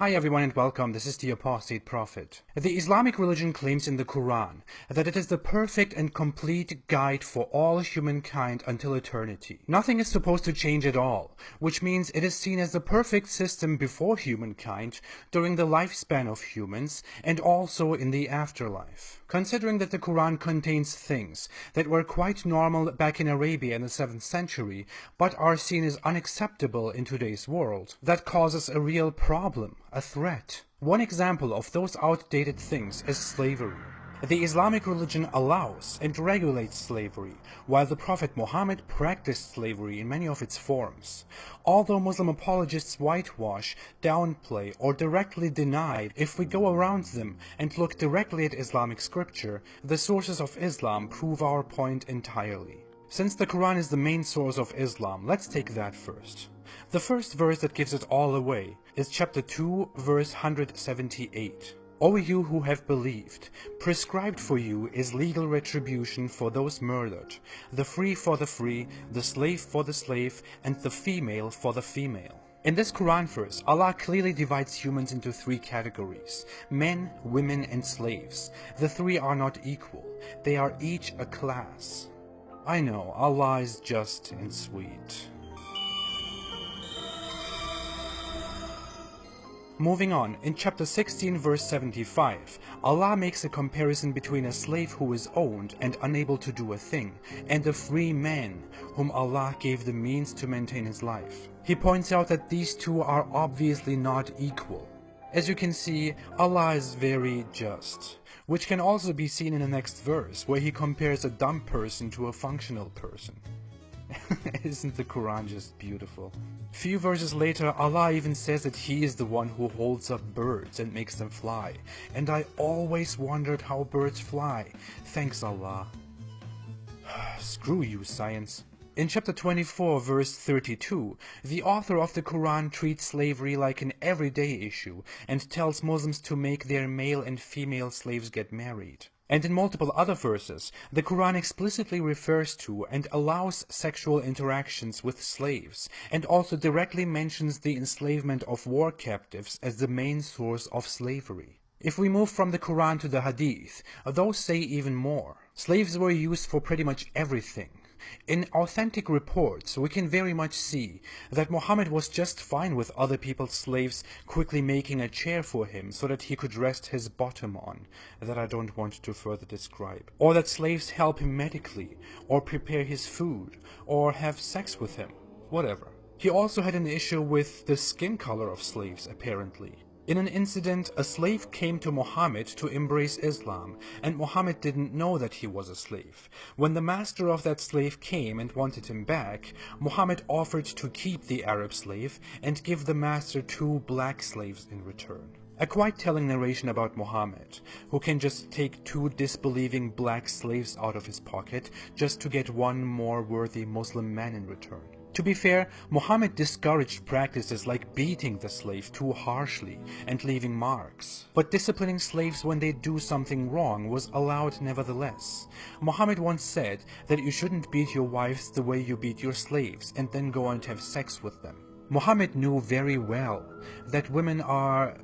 Hi everyone and welcome, this is the Apostate Prophet. The Islamic religion claims in the Quran that it is the perfect and complete guide for all humankind until eternity. Nothing is supposed to change at all, which means it is seen as the perfect system before humankind, during the lifespan of humans, and also in the afterlife. Considering that the Quran contains things that were quite normal back in Arabia in the 7th century, but are seen as unacceptable in today's world, that causes a real problem, a threat. One example of those outdated things is slavery. The Islamic religion allows and regulates slavery, while the Prophet Muhammad practiced slavery in many of its forms. Although Muslim apologists whitewash, downplay, or directly deny, if we go around them and look directly at Islamic scripture, the sources of Islam prove our point entirely. Since the Quran is the main source of Islam, let's take that first. The first verse that gives it all away is chapter 2, verse 178. O you who have believed, prescribed for you is legal retribution for those murdered, the free for the free, the slave for the slave, and the female for the female. In this Quran verse, Allah clearly divides humans into three categories: men, women, and slaves. The three are not equal, they are each a class. I know, Allah is just and sweet. Moving on, in chapter 16 verse 75, Allah makes a comparison between a slave who is owned and unable to do a thing, and a free man whom Allah gave the means to maintain his life. He points out that these two are obviously not equal. As you can see, Allah is very just, which can also be seen in the next verse, where he compares a dumb person to a functional person. Isn't the Quran just beautiful? Few verses later, Allah even says that He is the one who holds up birds and makes them fly. And I always wondered how birds fly. Thanks Allah. Screw you, science. In chapter 24, verse 32, the author of the Quran treats slavery like an everyday issue and tells Muslims to make their male and female slaves get married. And in multiple other verses, the Quran explicitly refers to and allows sexual interactions with slaves, and also directly mentions the enslavement of war captives as the main source of slavery. If we move from the Quran to the Hadith, those say even more. Slaves were used for pretty much everything. In authentic reports, we can very much see that Muhammad was just fine with other people's slaves quickly making a chair for him so that he could rest his bottom on, that I don't want to further describe. Or that slaves help him medically, or prepare his food, or have sex with him, whatever. He also had an issue with the skin color of slaves, apparently. In an incident, a slave came to Muhammad to embrace Islam, and Muhammad didn't know that he was a slave. When the master of that slave came and wanted him back, Muhammad offered to keep the Arab slave and give the master 2 black slaves in return. A quite telling narration about Muhammad, who can just take 2 disbelieving black slaves out of his pocket just to get 1 more worthy Muslim man in return. To be fair, Muhammad discouraged practices like beating the slave too harshly and leaving marks. But disciplining slaves when they do something wrong was allowed nevertheless. Muhammad once said that you shouldn't beat your wives the way you beat your slaves and then go and have sex with them. Muhammad knew very well that women are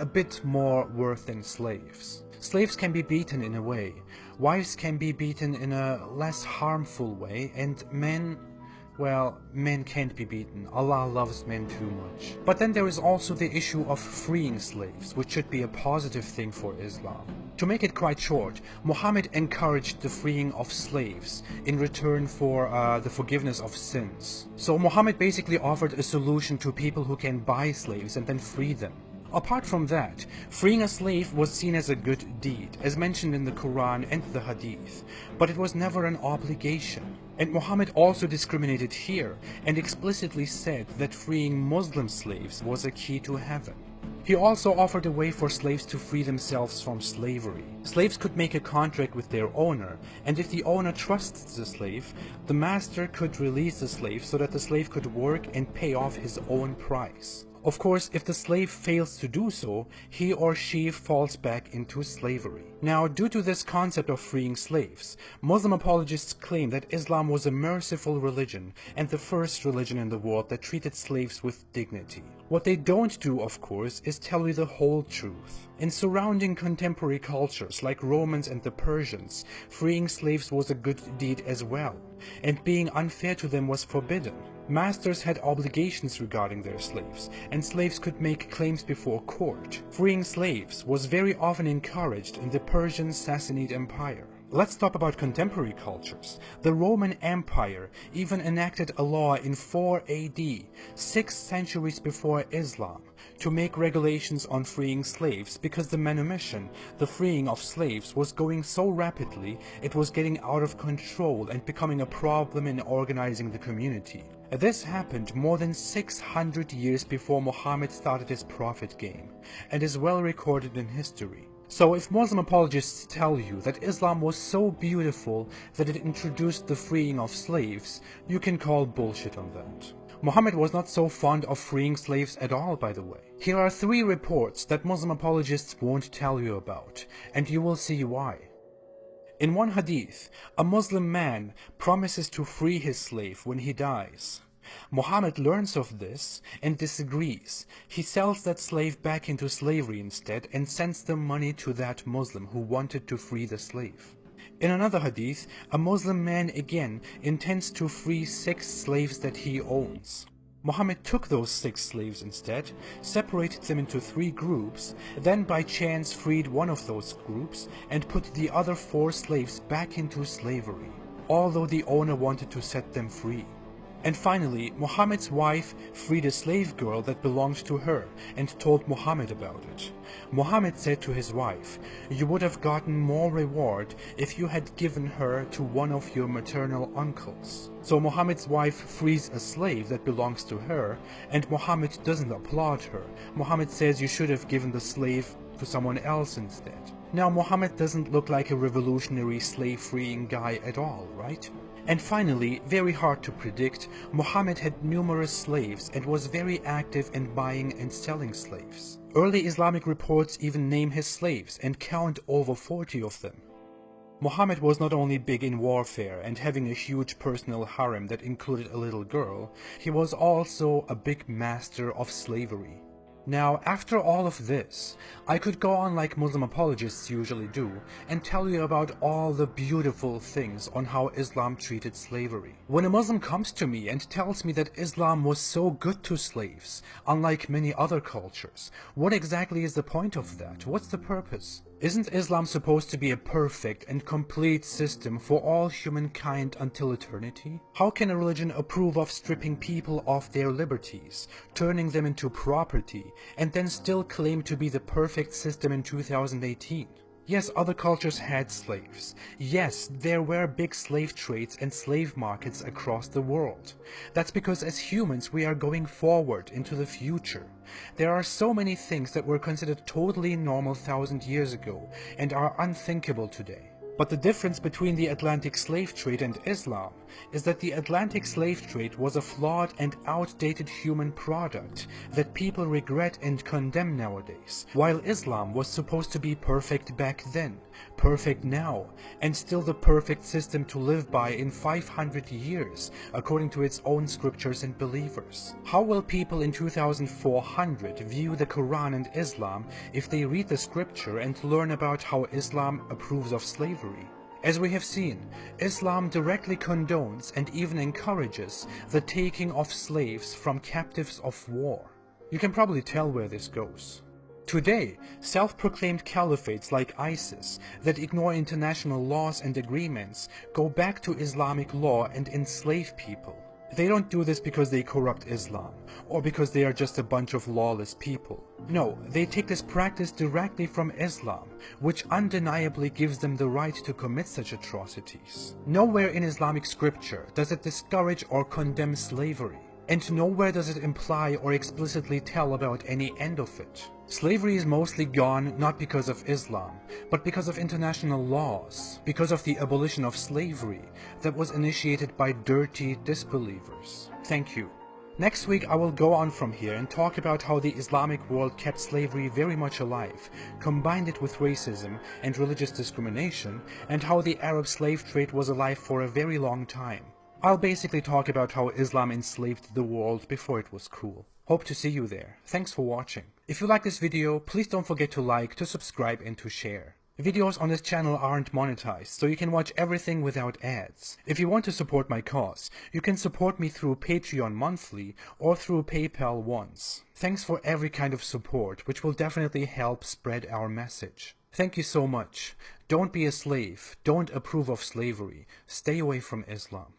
a bit more worth than slaves. Slaves can be beaten in a way, wives can be beaten in a less harmful way, and men can't be beaten. Allah loves men too much. But then there is also the issue of freeing slaves, which should be a positive thing for Islam. To make it quite short, Muhammad encouraged the freeing of slaves in return for the forgiveness of sins. So Muhammad basically offered a solution to people who can buy slaves and then free them. Apart from that, freeing a slave was seen as a good deed, as mentioned in the Quran and the Hadith, but it was never an obligation. And Muhammad also discriminated here and explicitly said that freeing Muslim slaves was a key to heaven. He also offered a way for slaves to free themselves from slavery. Slaves could make a contract with their owner, and if the owner trusts the slave, the master could release the slave so that the slave could work and pay off his own price. Of course, if the slave fails to do so, he or she falls back into slavery. Now, due to this concept of freeing slaves, Muslim apologists claim that Islam was a merciful religion and the first religion in the world that treated slaves with dignity. What they don't do, of course, is tell you the whole truth. In surrounding contemporary cultures like Romans and the Persians, freeing slaves was a good deed as well, and being unfair to them was forbidden. Masters had obligations regarding their slaves, and slaves could make claims before court. Freeing slaves was very often encouraged in the Persian Sassanid Empire. Let's talk about contemporary cultures. The Roman Empire even enacted a law in 4 AD, 6 centuries before Islam, to make regulations on freeing slaves because the manumission, the freeing of slaves, was going so rapidly it was getting out of control and becoming a problem in organizing the community. This happened more than 600 years before Muhammad started his prophet game, and is well recorded in history. So if Muslim apologists tell you that Islam was so beautiful that it introduced the freeing of slaves, you can call bullshit on that. Muhammad was not so fond of freeing slaves at all, by the way. Here are 3 reports that Muslim apologists won't tell you about, and you will see why. In one hadith, a Muslim man promises to free his slave when he dies. Muhammad learns of this and disagrees. He sells that slave back into slavery instead and sends the money to that Muslim who wanted to free the slave. In another hadith, a Muslim man again intends to free 6 slaves that he owns. Muhammad took those 6 slaves instead, separated them into 3 groups, then by chance freed one of those groups and put the other 4 slaves back into slavery, although the owner wanted to set them free. And finally, Muhammad's wife freed a slave girl that belonged to her and told Muhammad about it. Muhammad said to his wife, "You would have gotten more reward if you had given her to one of your maternal uncles." So Muhammad's wife frees a slave that belongs to her, and Muhammad doesn't applaud her. Muhammad says you should have given the slave to someone else instead. Now Muhammad doesn't look like a revolutionary slave-freeing guy at all, right? And finally, very hard to predict, Muhammad had numerous slaves and was very active in buying and selling slaves. Early Islamic reports even name his slaves and count over 40 of them. Muhammad was not only big in warfare and having a huge personal harem that included a little girl, he was also a big master of slavery. Now, after all of this, I could go on like Muslim apologists usually do and tell you about all the beautiful things on how Islam treated slavery. When a Muslim comes to me and tells me that Islam was so good to slaves, unlike many other cultures, what exactly is the point of that? What's the purpose? Isn't Islam supposed to be a perfect and complete system for all humankind until eternity? How can a religion approve of stripping people of their liberties, turning them into property, and then still claim to be the perfect system in 2018? Yes, other cultures had slaves. Yes, there were big slave trades and slave markets across the world. That's because as humans we are going forward into the future. There are so many things that were considered totally normal 1,000 years ago and are unthinkable today. But the difference between the Atlantic slave trade and Islam is that the Atlantic slave trade was a flawed and outdated human product that people regret and condemn nowadays, while Islam was supposed to be perfect back then, perfect now, and still the perfect system to live by in 500 years, according to its own scriptures and believers. How will people in 2400 view the Quran and Islam if they read the scripture and learn about how Islam approves of slavery? As we have seen, Islam directly condones and even encourages the taking of slaves from captives of war. You can probably tell where this goes. Today, self-proclaimed caliphates like ISIS that ignore international laws and agreements go back to Islamic law and enslave people. They don't do this because they corrupt Islam, or because they are just a bunch of lawless people. No, they take this practice directly from Islam, which undeniably gives them the right to commit such atrocities. Nowhere in Islamic scripture does it discourage or condemn slavery, and nowhere does it imply or explicitly tell about any end of it. Slavery is mostly gone not because of Islam, but because of international laws, because of the abolition of slavery that was initiated by dirty disbelievers. Thank you. Next week I will go on from here and talk about how the Islamic world kept slavery very much alive, combined it with racism and religious discrimination, and how the Arab slave trade was alive for a very long time. I'll basically talk about how Islam enslaved the world before it was cool. Hope to see you there. Thanks for watching. If you like this video, please don't forget to like, to subscribe and to share. Videos on this channel aren't monetized, so you can watch everything without ads. If you want to support my cause, you can support me through Patreon monthly or through PayPal once. Thanks for every kind of support, which will definitely help spread our message. Thank you so much. Don't be a slave. Don't approve of slavery. Stay away from Islam.